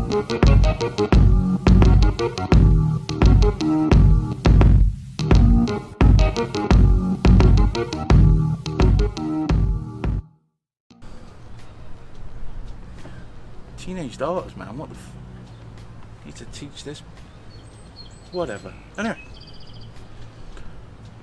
Teenage daughters, man, what the need to teach this, whatever. Anyway,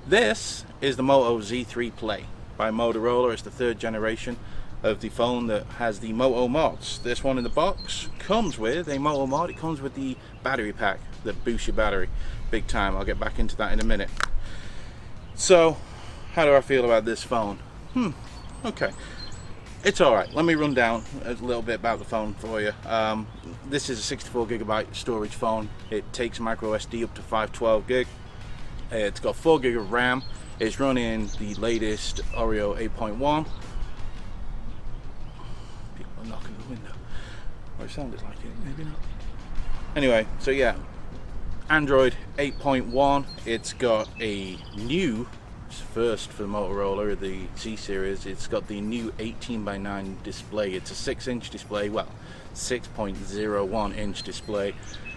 this is the Moto Z3 Play by Motorola. It's the third generation of the phone that has the Moto Mods. This one in the box comes with a Moto Mod. It comes with the battery pack that boosts your battery big time. I'll get back into that in a minute. So how do I feel about this phone? Okay, it's alright. Let me run down a little bit about the phone for you. This is a 64GB storage phone. It takes micro SD up to 512 gig. It's got 4 gig of RAM. It's running the latest Oreo 8.1. People are knocking the window. Or it sounded like it, maybe not. Anyway, so yeah, Android 8.1. It's got a new, first for Motorola, the Z series, it's got the new 18:9 display. It's a 6-inch display, well, 6.01 inch display,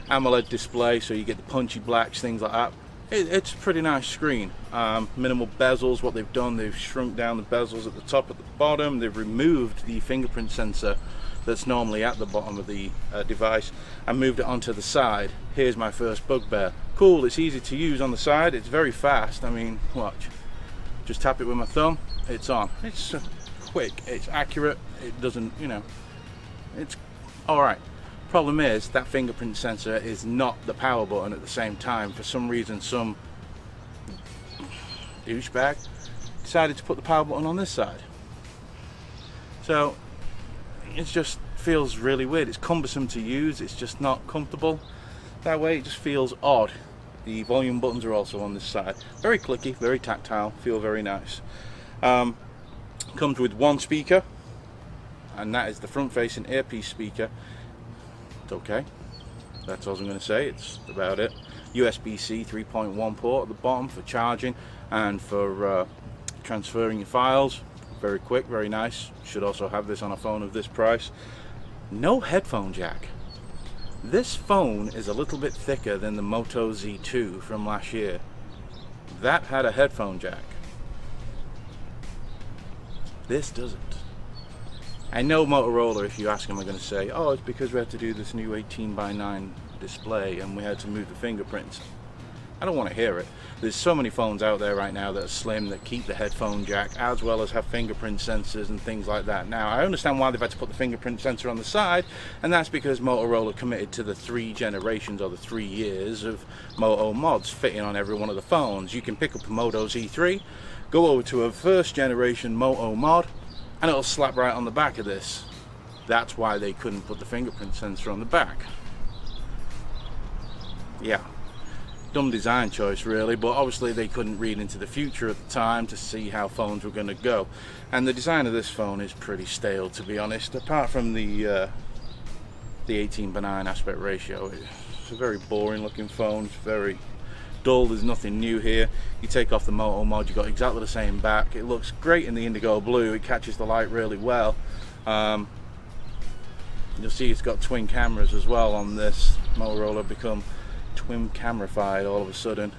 AMOLED display, so you get the punchy blacks, things like that. It's a pretty nice screen. Minimal bezels. What they've done, they've shrunk down the bezels at the top, at the bottom. They've removed the fingerprint sensor that's normally at the bottom of the device and moved it onto the side. Here's my first bugbear. Cool, it's easy to use on the side, it's very fast. I mean, watch. Just tap it with my thumb, it's on. It's quick, it's accurate, it doesn't, you know, it's alright. Problem is, that fingerprint sensor is not the power button at the same time. For some reason, some douchebag decided to put the power button on this side. So, it just feels really weird. It's cumbersome to use, it's just not comfortable. That way, it just feels odd. The volume buttons are also on this side. Very clicky, very tactile, feel very nice. Comes with one speaker, and that is the front-facing earpiece speaker. It's okay. That's all I'm going to say. It's about it. USB-C 3.1 port at the bottom for charging and for transferring your files. Very quick, very nice. Should also have this on a phone of this price. No headphone jack. This phone is a little bit thicker than the Moto Z2 from last year. That had a headphone jack. This doesn't. I know Motorola, if you ask them, are going to say, oh, it's because we had to do this new 18:9 display and we had to move the fingerprints. I don't want to hear it. There's so many phones out there right now that are slim, that keep the headphone jack, as well as have fingerprint sensors and things like that. Now, I understand why they've had to put the fingerprint sensor on the side, and that's because Motorola committed to the 3 generations or the 3 years of Moto Mods fitting on every one of the phones. You can pick up a Moto Z3, go over to a first generation Moto Mod, and it'll slap right on the back of this. That's why they couldn't put the fingerprint sensor on the back. Yeah. Dumb design choice really, but obviously they couldn't read into the future at the time to see how phones were going to go. And the design of this phone is pretty stale, to be honest. Apart from the 18:9 aspect ratio, it's a very boring looking phone. It's very dull. There's nothing new here. You take off the Moto Mod, you've got exactly the same back. It looks great in the indigo blue. It catches the light really well. You'll see it's got twin cameras as well on this. Motorola become twin camera-fied all of a sudden.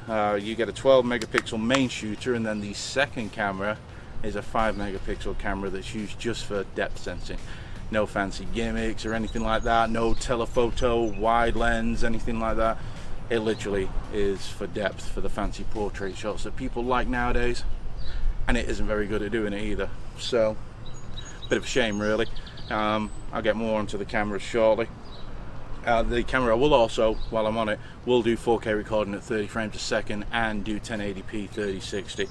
You get a 12 megapixel main shooter, and then the second camera is a 5 megapixel camera that's used just for depth sensing. No fancy gimmicks or anything like that, no telephoto, wide lens, anything like that. It literally is for depth, for the fancy portrait shots that people like nowadays, and it isn't very good at doing it either. So, bit of a shame really. I'll get more onto the cameras shortly. The camera will also, while I'm on it, will do 4K recording at 30 frames a second and do 1080p 3060.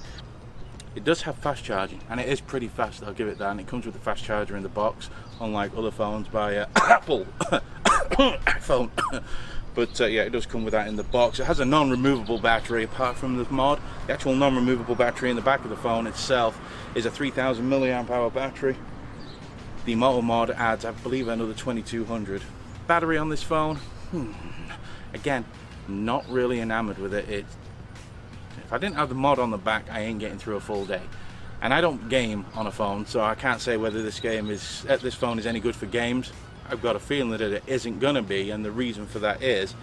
It does have fast charging, and it is pretty fast, I'll give it that, and it comes with a fast charger in the box, unlike other phones by Apple iPhone. But yeah, it does come with that in the box. It has a non-removable battery apart from the mod. The actual non-removable battery in the back of the phone itself is a 3000 milliamp hour battery. The Moto Mod adds, I believe, another 2200. Battery on this phone, again, not really enamored with it. If I didn't have the mod on the back, I ain't getting through a full day. And I don't game on a phone, so I can't say whether this phone is any good for games. I've got a feeling that it isn't going to be, and the reason for that is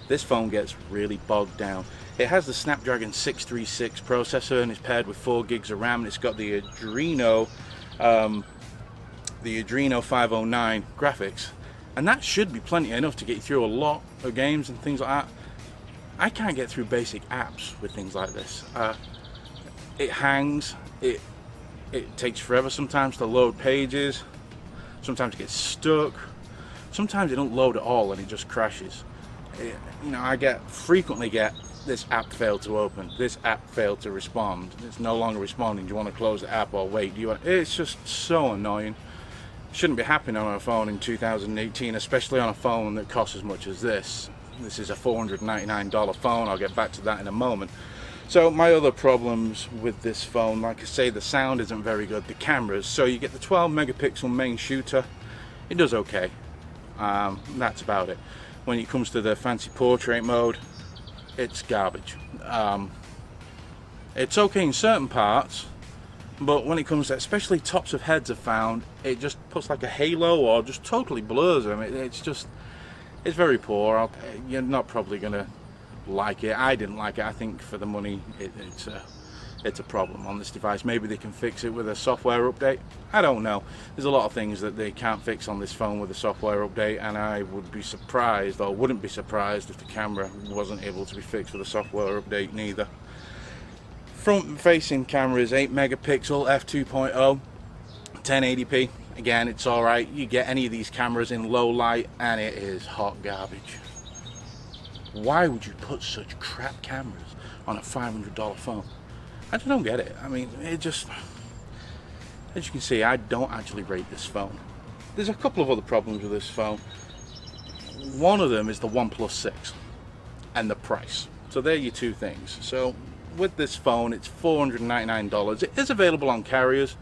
this phone gets really bogged down. It has the Snapdragon 636 processor and it's paired with 4 gigs of RAM, and it's got the Adreno 509 graphics, and that should be plenty enough to get you through a lot of games and things like that. I can't get through basic apps with things like this. It hangs, it takes forever sometimes to load pages, sometimes it gets stuck, sometimes it don't load at all and it just crashes. You know, I frequently get this app failed to open, this app failed to respond, it's no longer responding, do you want to close the app or wait? It's just so annoying. Shouldn't be happening on a phone in 2018, especially on a phone that costs as much as this. This is a $499 phone, I'll get back to that in a moment. So my other problems with this phone, like I say, the sound isn't very good, the cameras. So you get the 12 megapixel main shooter, it does okay, that's about it. When it comes to the fancy portrait mode, it's garbage. It's okay in certain parts, but when it comes to, especially tops of heads, I've found it just puts like a halo or just totally blurs them. It's very poor. You're not probably gonna like it. I didn't like it. I think for the money it's a problem on this device. Maybe they can fix it with a software update, I don't know. There's a lot of things that they can't fix on this phone with a software update, and I would be surprised, or wouldn't be surprised, if the camera wasn't able to be fixed with a software update neither. Front facing camera is 8 megapixel f2.0 1080p. Again, it's alright. You get any of these cameras in low light and it is hot garbage. Why would you put such crap cameras on a $500 phone? I just don't get it. I mean, it just, as you can see, I don't actually rate this phone. There's a couple of other problems with this phone. One of them is the OnePlus 6 and the price. So they're your two things. So with this phone, it's $499. It is available on carriers,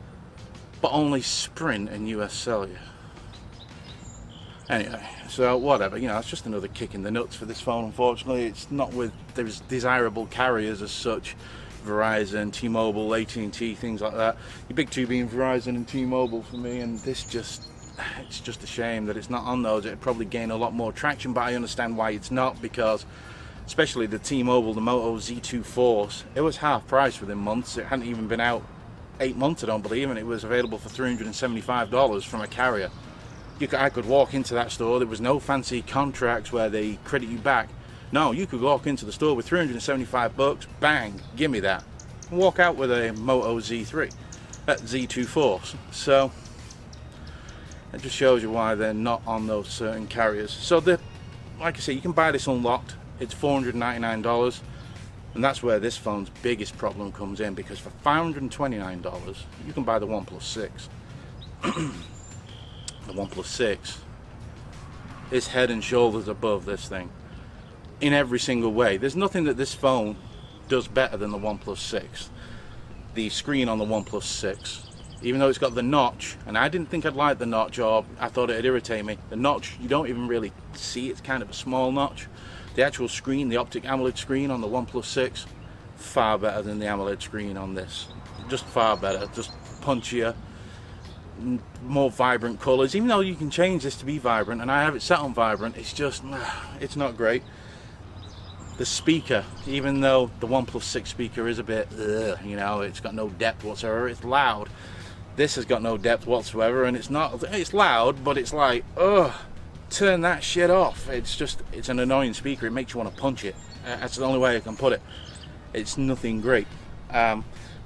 but only Sprint and US Cellular. Anyway, so whatever, you know, it's just another kick in the nuts for this phone. Unfortunately, it's not with there's desirable carriers as such. Verizon, T-Mobile, AT&T, things like that. Your big two being Verizon and T-Mobile for me, and this it's just a shame that it's not on those. It'd probably gain a lot more traction, but I understand why it's not, because especially the T-Mobile, the Moto Z3 Force, it was half price within months. It hadn't even been out 8 months, I don't believe, and it was available for $375 from a carrier. I could walk into that store. There was no fancy contracts where they credit you back. No, you could walk into the store with $375, bang, give me that, and walk out with a Moto Z3, Z2 Force. So it just shows you why they're not on those certain carriers. So like I say, you can buy this unlocked. It's $499, and that's where this phone's biggest problem comes in, because for $529 you can buy the OnePlus 6. The OnePlus 6 is head and shoulders above this thing in every single way. There's nothing that this phone does better than the OnePlus 6. The screen on the OnePlus 6, even though it's got the notch, and I didn't think I'd like the notch, or I thought it'd irritate me. The notch, you don't even really see, it's kind of a small notch. The actual screen, the optic AMOLED screen on the OnePlus 6, far better than the AMOLED screen on this. Just far better, just punchier, more vibrant colors. Even though you can change this to be vibrant, and I have it set on vibrant, it's just, it's not great. The speaker, even though the OnePlus 6 speaker is a bit, you know, it's got no depth whatsoever, it's loud. This has got no depth whatsoever, and it's loud, but it's like, turn that shit off. It's an annoying speaker. It makes you want to punch it. That's the only way I can put it. It's nothing great.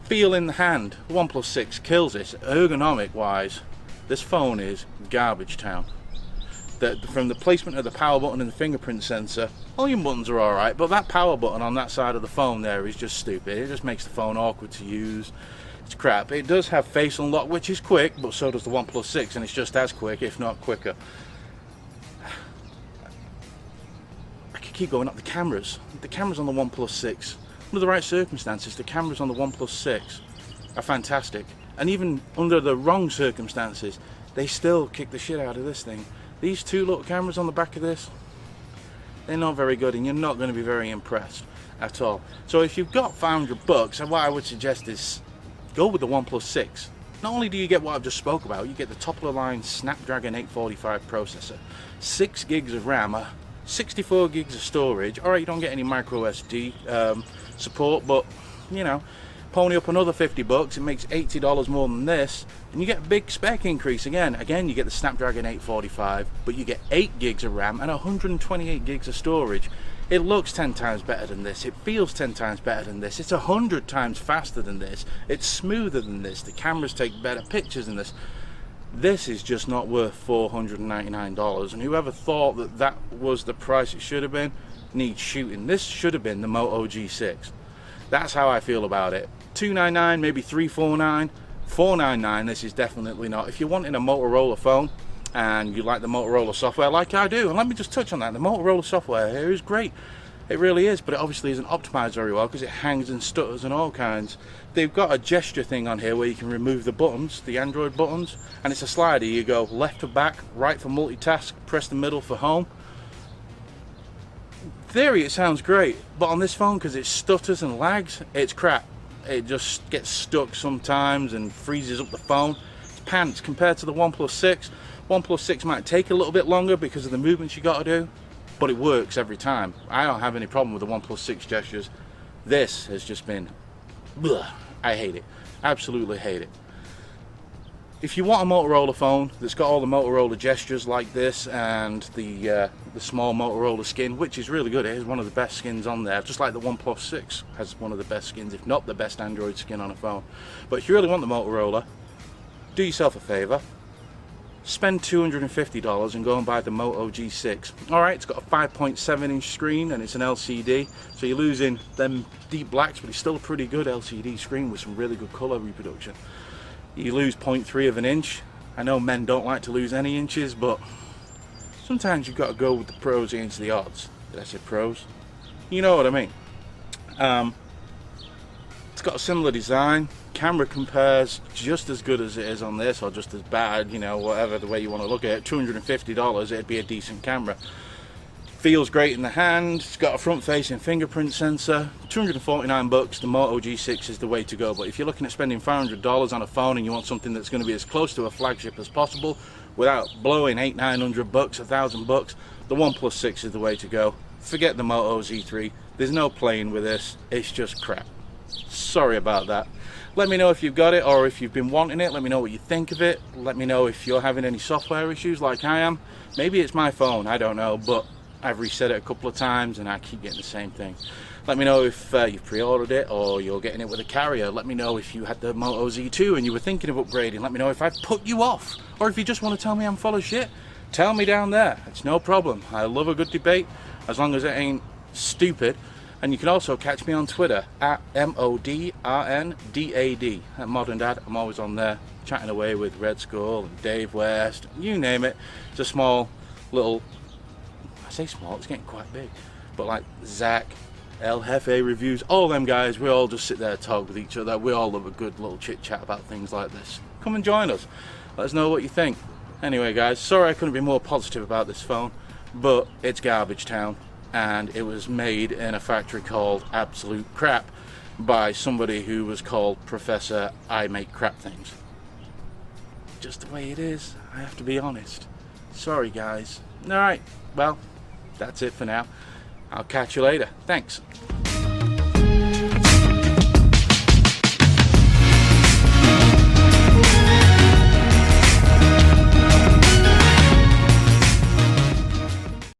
Feel in the hand, OnePlus 6 kills it. Ergonomic wise, this phone is garbage town. From the placement of the power button and the fingerprint sensor, volume buttons are alright, but that power button on that side of the phone there is just stupid. It just makes the phone awkward to use. It's crap. It does have face unlock, which is quick, but so does the OnePlus 6, and it's just as quick, if not quicker. I could keep going up. The cameras on the OnePlus 6, under the right circumstances, the cameras on the OnePlus 6 are fantastic, and even under the wrong circumstances, they still kick the shit out of this thing. These two little cameras on the back of this, they're not very good, and you're not going to be very impressed at all. So if you've got $500, and what I would suggest is go with the OnePlus 6. Not only do you get what I've just spoke about, you get the top of the line Snapdragon 845 processor, 6 gigs of RAM, 64 gigs of storage. Alright, you don't get any micro SD support, but you know, pony up another 50 bucks, it makes $80 more than this, and you get a big spec increase again. You get the Snapdragon 845, but you get 8 gigs of RAM and 128 gigs of storage. It looks 10 times better than this, it feels 10 times better than this, it's 100 times faster than this, it's smoother than this, the cameras take better pictures than this. This is just not worth $499, and whoever thought that that was the price it should have been needs shooting. This should have been the Moto G6. That's how I feel about it. $299, maybe $349, $499, this is definitely not. If you're wanting a Motorola phone and you like the Motorola software like I do, and let me just touch on that, the Motorola software here is great. It really is, but it obviously isn't optimized very well because it hangs and stutters and all kinds. They've got a gesture thing on here where you can remove the buttons, the Android buttons, and it's a slider. You go left for back, right for multitask, press the middle for home. In theory it sounds great, but on this phone, because it stutters and lags, it's crap. It just gets stuck sometimes and freezes up the phone. It's pants compared to the OnePlus 6. OnePlus 6 might take a little bit longer because of the movements you got to do, but it works every time. I don't have any problem with the OnePlus 6 gestures. This has just been, bleh. I hate it. Absolutely hate it. If you want a Motorola phone that's got all the Motorola gestures like this and the small Motorola skin, which is really good, it is one of the best skins on there, just like the OnePlus 6 has one of the best skins, if not the best Android skin on a phone. But if you really want the Motorola, do yourself a favor, spend $250 and go and buy the Moto G6. Alright, it's got a 5.7 inch screen and it's an LCD, so you're losing them deep blacks, but it's still a pretty good LCD screen with some really good colour reproduction. You lose 0.3 of an inch. I know men don't like to lose any inches, but sometimes you've got to go with the pros against the odds. Did I say pros? You know what I mean. It's got a similar design. Camera compares just as good as it is on this, or just as bad, you know, whatever the way you want to look at it. $250, it'd be a decent camera. Feels great in the hand. It's got a front-facing fingerprint sensor. 249 bucks. The Moto G6 is the way to go. But if you're looking at spending $500 on a phone and you want something that's going to be as close to a flagship as possible without blowing $800-900 bucks, $1,000 the OnePlus 6 is the way to go. Forget the Moto Z3. There's no playing with this. It's just crap. Sorry about that. Let me know if you've got it or if you've been wanting it. Let me know what you think of it. Let me know if you're having any software issues like I am. Maybe it's my phone, I don't know, but I've reset it a couple of times and I keep getting the same thing. Let me know if you've pre-ordered it or you're getting it with a carrier. Let me know if you had the Moto Z2 and you were thinking of upgrading. Let me know if I've put you off, or if you just want to tell me I'm full of shit. Tell me down there. It's no problem. I love a good debate as long as it ain't stupid. And you can also catch me on Twitter at MODRNDAD at Modern Dad. I'm always on there chatting away with Red Skull and Dave West, you name it. It's a small little, I say small, it's getting quite big, but like Zach, El Jefe reviews, all them guys, we all just sit there and talk with each other. We all love a good little chit chat about things like this. Come and join us. Let us know what you think. Anyway guys, sorry I couldn't be more positive about this phone, but it's garbage town. And it was made in a factory called Absolute Crap by somebody who was called Professor I Make Crap Things. Just the way it is, I have to be honest. Sorry guys. Alright, well, that's it for now. I'll catch you later. Thanks.